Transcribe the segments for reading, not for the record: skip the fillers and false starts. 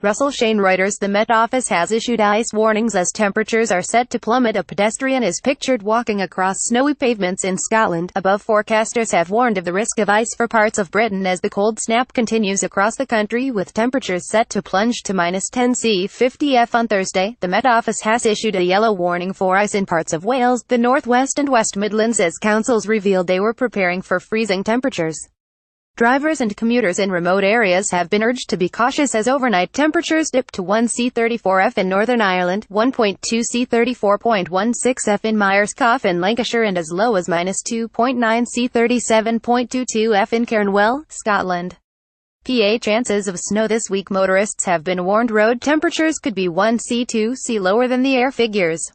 Cheyne Reuters. The Met Office has issued ice warnings as temperatures are set to plummet. A pedestrian is pictured walking across snowy pavements in Scotland. Above, forecasters have warned of the risk of ice for parts of Britain as the cold snap continues across the country, with temperatures set to plunge to -10 C 50 F on Thursday. The Met Office has issued a yellow warning for ice in parts of Wales, the North West and West Midlands as councils revealed they were preparing for freezing temperatures. Drivers and commuters in remote areas have been urged to be cautious as overnight temperatures dip to 1 C 34 F in Northern Ireland, 1.2 C 34.16 F in Myerscough in Lancashire, and as low as -2.9 C 37.22 F in Cairnwell, Scotland. Chances of snow this week. Motorists have been warned road temperatures could be 1 C 2 C lower than the air figures.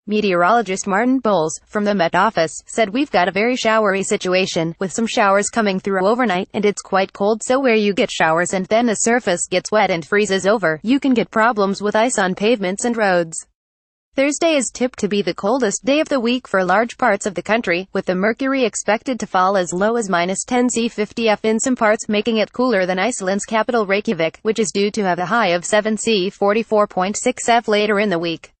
Meteorologist Martin Bowles, from the Met Office, said we've got a very showery situation, with some showers coming through overnight, and it's quite cold, so where you get showers and then the surface gets wet and freezes over, you can get problems with ice on pavements and roads. Thursday is tipped to be the coldest day of the week for large parts of the country, with the mercury expected to fall as low as -10 C 50 F in some parts, making it cooler than Iceland's capital Reykjavik, which is due to have a high of 7 C 44.6 F later in the week.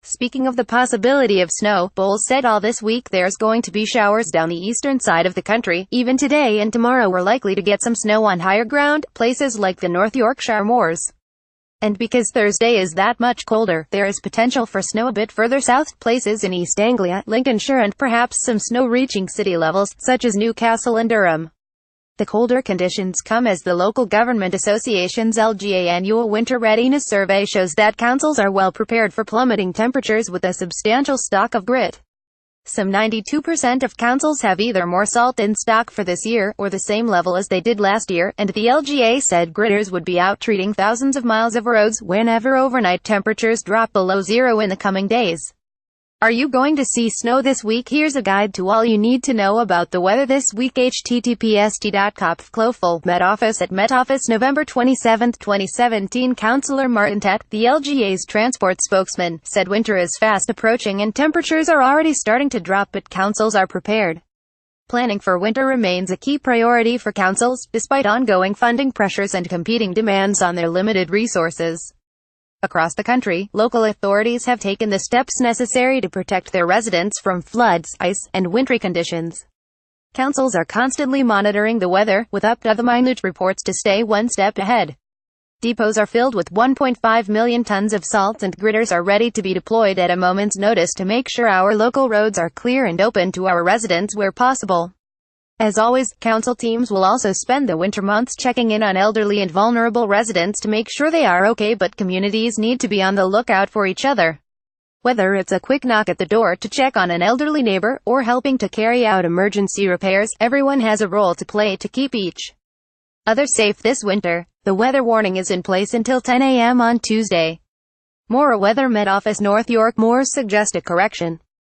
Speaking of the possibility of snow, Bowles said all this week there's going to be showers down the eastern side of the country. Even today and tomorrow we're likely to get some snow on higher ground, places like the North Yorkshire moors. And because Thursday is that much colder, there is potential for snow a bit further south, places in East Anglia, Lincolnshire, and perhaps some snow reaching city levels, such as Newcastle and Durham. The colder conditions come as the Local Government Association's LGA annual winter readiness survey shows that councils are well prepared for plummeting temperatures with a substantial stock of grit. Some 92% of councils have either more salt in stock for this year, or the same level as they did last year, and the LGA said gritters would be out treating thousands of miles of roads whenever overnight temperatures drop below zero in the coming days. Are you going to see snow this week? Here's a guide to all you need to know about the weather this week. https://t.copfcloful Met Office at Met Office November 27, 2017. Councillor Martin Tett, the LGA's transport spokesman, said winter is fast approaching and temperatures are already starting to drop, but councils are prepared. Planning for winter remains a key priority for councils, despite ongoing funding pressures and competing demands on their limited resources. Across the country, local authorities have taken the steps necessary to protect their residents from floods, ice, and wintry conditions. Councils are constantly monitoring the weather, with up-to-the-minute reports to stay one step ahead. Depots are filled with 1.5 million tons of salt, and gritters are ready to be deployed at a moment's notice to make sure our local roads are clear and open to our residents where possible. As always, council teams will also spend the winter months checking in on elderly and vulnerable residents to make sure they are okay, but communities need to be on the lookout for each other. Whether it's a quick knock at the door to check on an elderly neighbor, or helping to carry out emergency repairs, everyone has a role to play to keep each other safe this winter. The weather warning is in place until 10 a.m. on Tuesday. More weather. Met Office. North York moors suggest a correction.